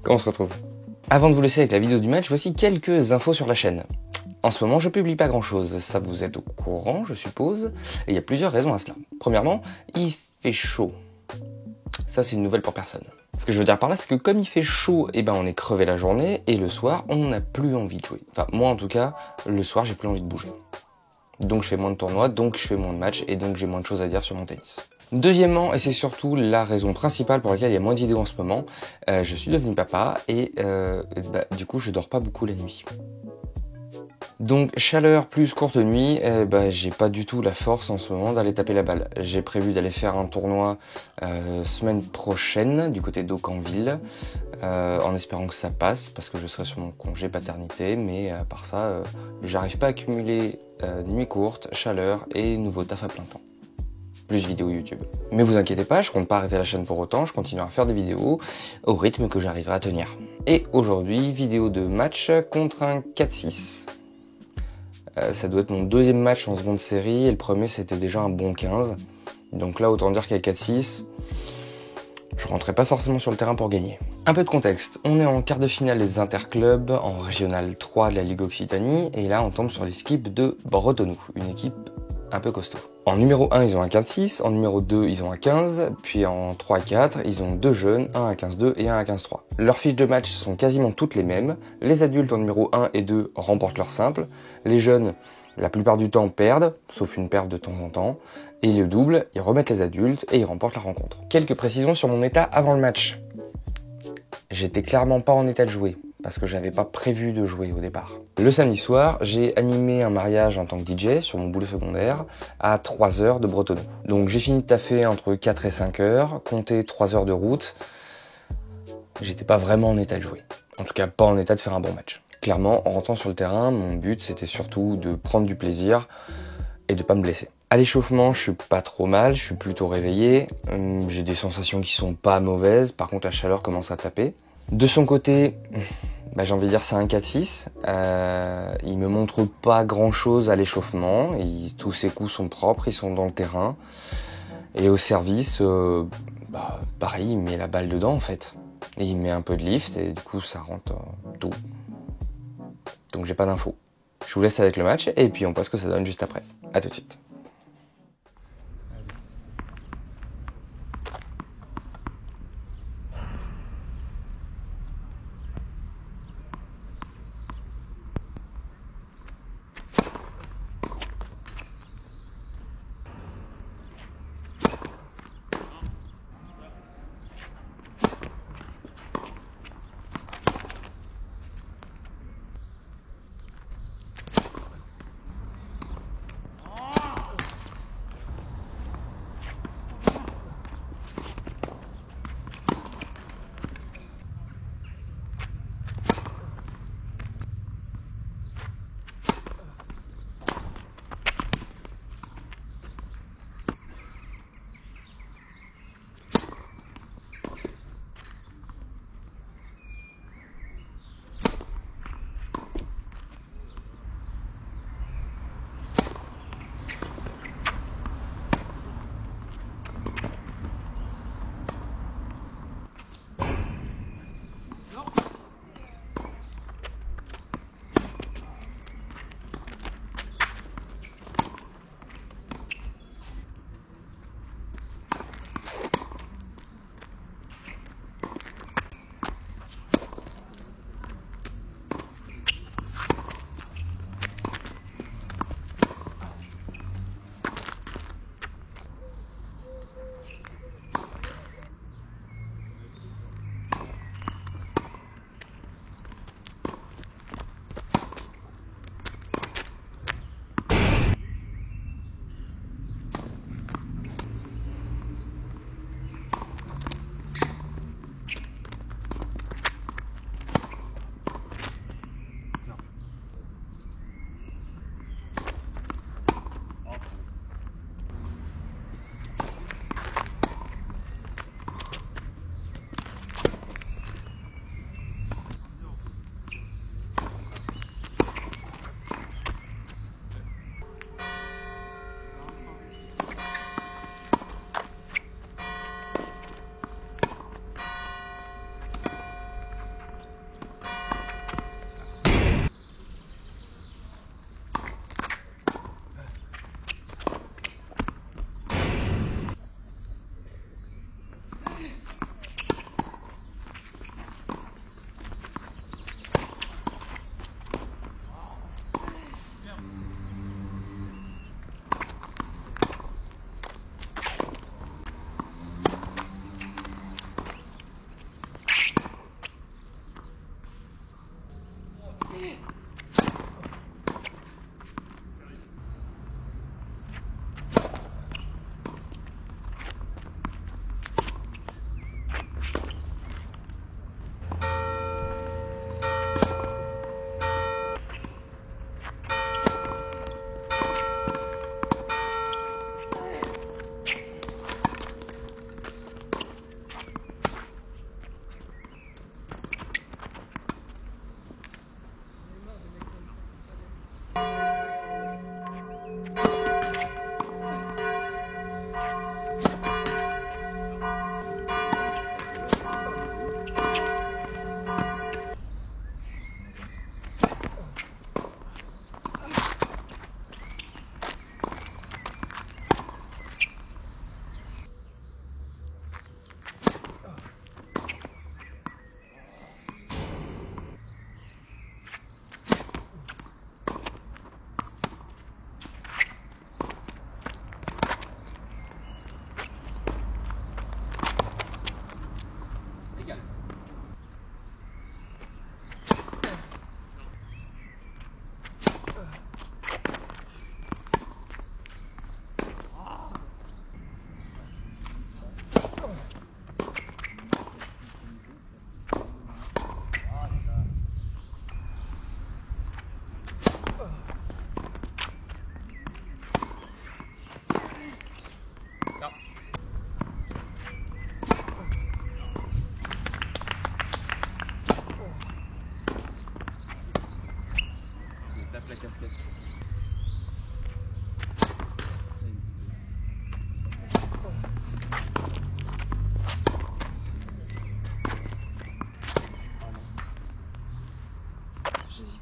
Comment on se retrouve? Avant de vous laisser avec la vidéo du match, voici quelques infos sur la chaîne. En ce moment, je publie pas grand chose, ça vous êtes au courant, je suppose, et il y a plusieurs raisons à cela. Premièrement, il fait chaud. Ça, c'est une nouvelle pour personne. Ce que je veux dire par là, c'est que comme il fait chaud, on est crevé la journée, et le soir, on n'a plus envie de jouer. Enfin, moi en tout cas, le soir, j'ai plus envie de bouger. Donc je fais moins de tournois, donc je fais moins de matchs, et donc j'ai moins de choses à dire sur mon tennis. Deuxièmement, et c'est surtout la raison principale pour laquelle il y a moins de vidéos en ce moment, je suis devenu papa, et du coup, je dors pas beaucoup la nuit. Donc chaleur plus courte nuit, j'ai pas du tout la force en ce moment d'aller taper la balle. J'ai prévu d'aller faire un tournoi semaine prochaine du côté d'Aucanville, en espérant que ça passe parce que je serai sur mon congé paternité, mais à part ça, j'arrive pas à cumuler nuit courte, chaleur et nouveau taf à plein temps. Plus vidéos YouTube. Mais vous inquiétez pas, je compte pas arrêter la chaîne pour autant, je continuerai à faire des vidéos au rythme que j'arriverai à tenir. Et aujourd'hui, vidéo de match contre un 4-6. Ça doit être mon deuxième match en seconde série et le premier c'était déjà un bon 15. Donc là autant dire qu'à 4-6, je rentrais pas forcément sur le terrain pour gagner. Un peu de contexte, on est en quart de finale des interclubs en régional 3 de la Ligue Occitanie et là on tombe sur l'équipe de Bretonneux, une équipe un peu costaud. En numéro 1 ils ont un 15-6, en numéro 2 ils ont un 15, puis en 3 et 4 ils ont deux jeunes, un à 15-2 et un à 15-3. Leurs fiches de match sont quasiment toutes les mêmes, les adultes en numéro 1 et 2 remportent leur simple, les jeunes la plupart du temps perdent, sauf une perte de temps en temps, et le double, ils remettent les adultes et ils remportent la rencontre. Quelques précisions sur mon état avant le match. J'étais clairement pas en état de jouer, parce que j'avais pas prévu de jouer au départ. Le samedi soir, j'ai animé un mariage en tant que DJ sur mon boulot secondaire à 3 heures de Bretonneux. Donc j'ai fini de taffer entre 4 et 5 heures, compté 3 heures de route. J'étais pas vraiment en état de jouer. En tout cas, pas en état de faire un bon match. Clairement, en rentrant sur le terrain, mon but c'était surtout de prendre du plaisir et de pas me blesser. À l'échauffement, je suis pas trop mal, je suis plutôt réveillé. J'ai des sensations qui sont pas mauvaises, par contre la chaleur commence à taper. De son côté, j'ai envie de dire c'est un 4-6. Il me montre pas grand chose à l'échauffement. Tous ses coups sont propres, ils sont dans le terrain. Et au service, pareil, il met la balle dedans en fait. Et il met un peu de lift et du coup ça rentre tout. Donc j'ai pas d'infos. Je vous laisse avec le match et puis on voit ce que ça donne juste après. A tout de suite.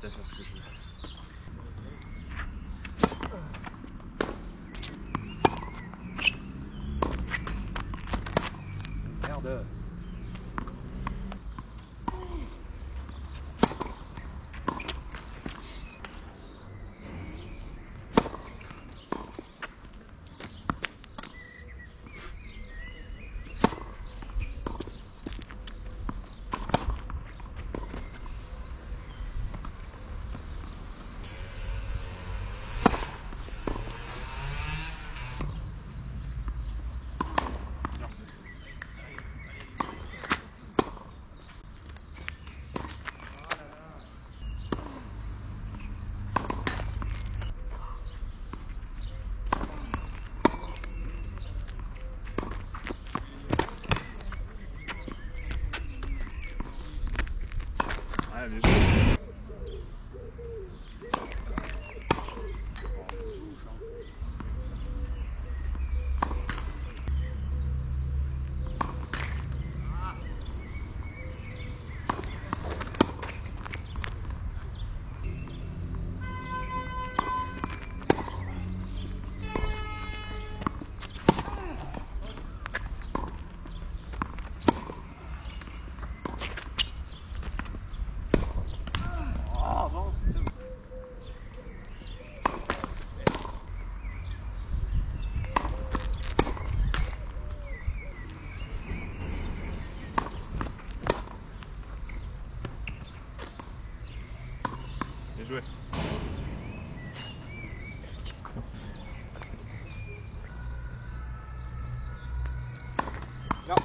quitte à faire ce que je veux. Merde. Ah, bien joué. Bien joué. Non.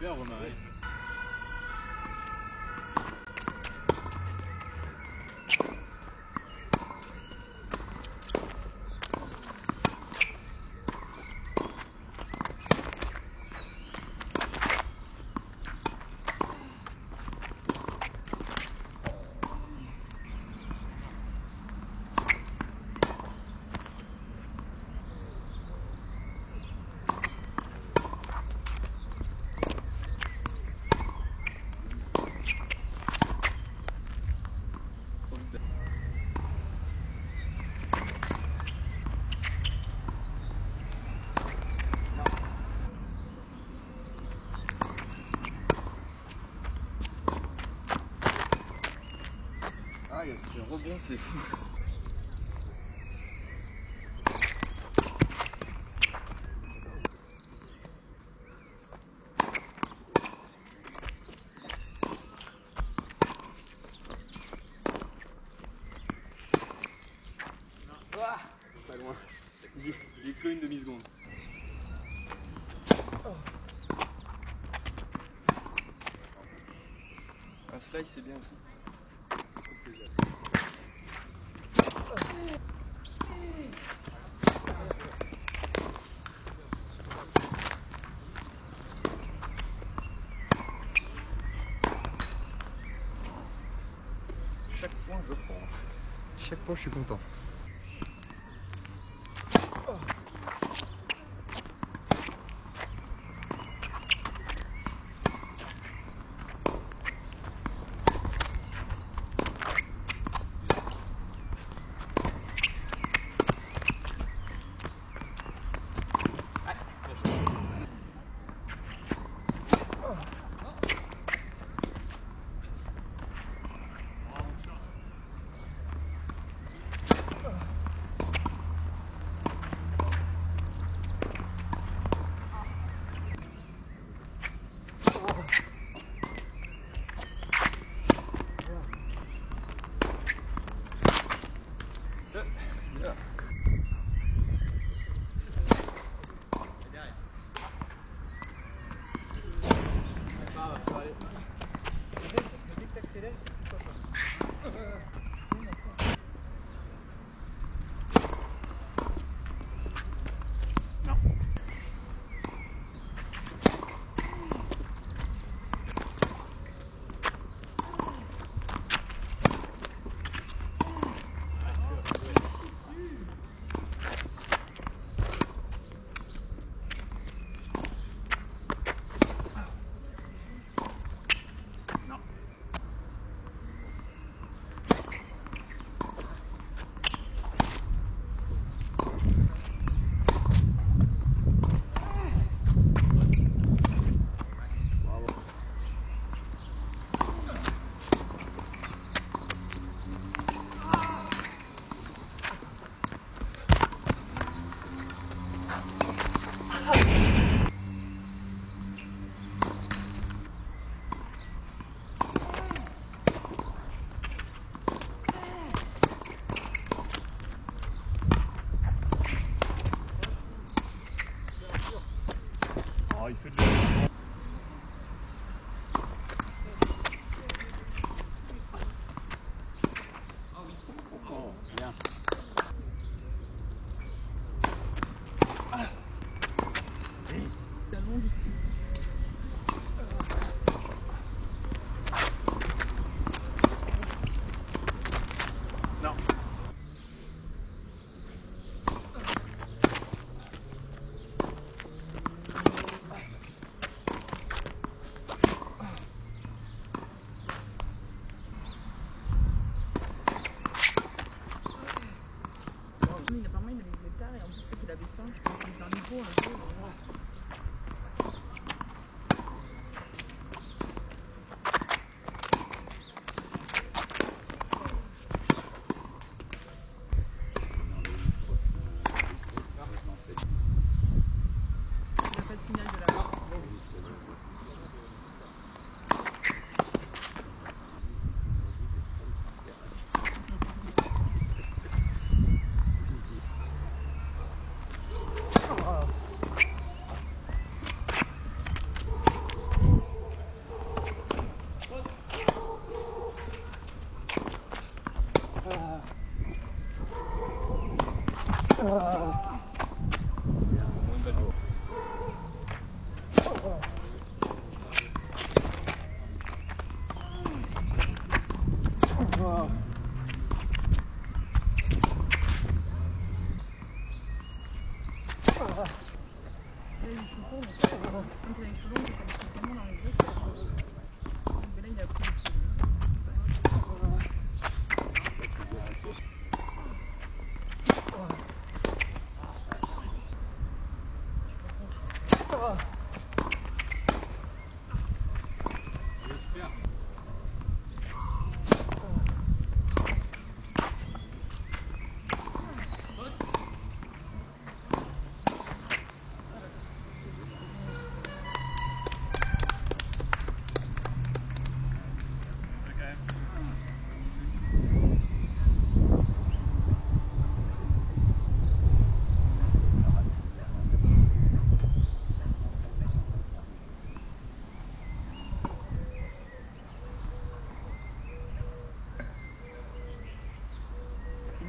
Bien Romain. Ah, il y a ce rebond, c'est fou. Ah, pas loin. J'ai cru une demi-seconde. Un slice, c'est bien aussi. Chaque point, je prends. Chaque fois, je suis content.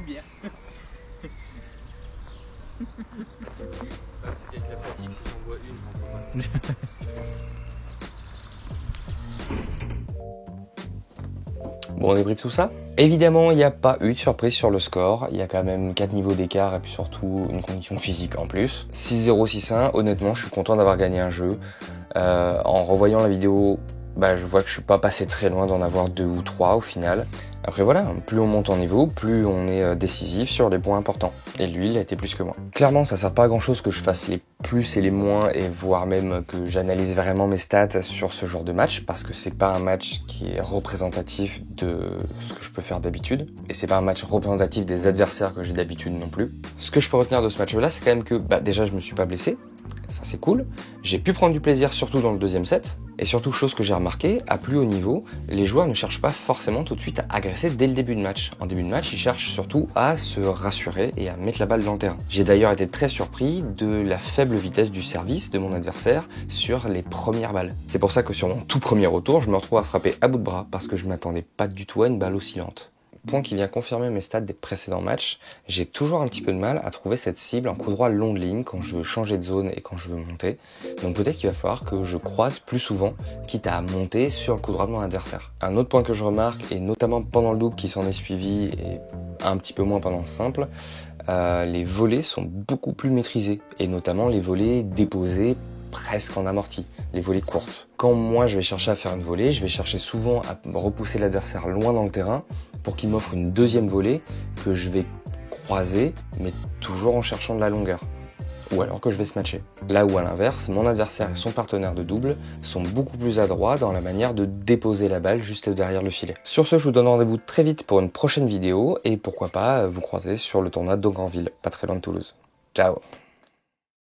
Bière. C'est qu'avec la fatigue, si j'en bois une, j'en bois pas. Bon, on débriefe tout ça. Évidemment, il n'y a pas eu de surprise sur le score. Il y a quand même 4 niveaux d'écart et puis surtout une condition physique en plus. 6-0, 6-1, honnêtement, je suis content d'avoir gagné un jeu. En revoyant la vidéo, je vois que je suis pas passé très loin d'en avoir 2 ou 3 au final. Après voilà, plus on monte en niveau, plus on est décisif sur les points importants. Et lui, il a été plus que moi. Clairement, ça sert pas à grand chose que je fasse les plus et les moins, et voire même que j'analyse vraiment mes stats sur ce genre de match, parce que c'est pas un match qui est représentatif de ce que je peux faire d'habitude, et c'est pas un match représentatif des adversaires que j'ai d'habitude non plus. Ce que je peux retenir de ce match-là, c'est quand même que déjà je me suis pas blessé, ça c'est cool. J'ai pu prendre du plaisir surtout dans le deuxième set. Et surtout, chose que j'ai remarqué, à plus haut niveau, les joueurs ne cherchent pas forcément tout de suite à agresser dès le début de match. En début de match, ils cherchent surtout à se rassurer et à mettre la balle dans le terrain. J'ai d'ailleurs été très surpris de la faible vitesse du service de mon adversaire sur les premières balles. C'est pour ça que sur mon tout premier retour, je me retrouve à frapper à bout de bras parce que je m'attendais pas du tout à une balle aussi lente. Point qui vient confirmer mes stats des précédents matchs, j'ai toujours un petit peu de mal à trouver cette cible en coup droit longue ligne quand je veux changer de zone et quand je veux monter. Donc peut-être qu'il va falloir que je croise plus souvent, quitte à monter sur le coup droit de mon adversaire. Un autre point que je remarque, et notamment pendant le double qui s'en est suivi et un petit peu moins pendant le simple, les volées sont beaucoup plus maîtrisés, et notamment les volées déposées presque en amorti, les volées courtes. Quand moi je vais chercher à faire une volée, je vais chercher souvent à repousser l'adversaire loin dans le terrain pour qu'il m'offre une deuxième volée que je vais croiser, mais toujours en cherchant de la longueur. Ou alors que je vais se matcher. Là où à l'inverse, mon adversaire et son partenaire de double sont beaucoup plus adroits dans la manière de déposer la balle juste derrière le filet. Sur ce, je vous donne rendez-vous très vite pour une prochaine vidéo et pourquoi pas vous croiser sur le tournoi d'Augrandville, pas très loin de Toulouse. Ciao!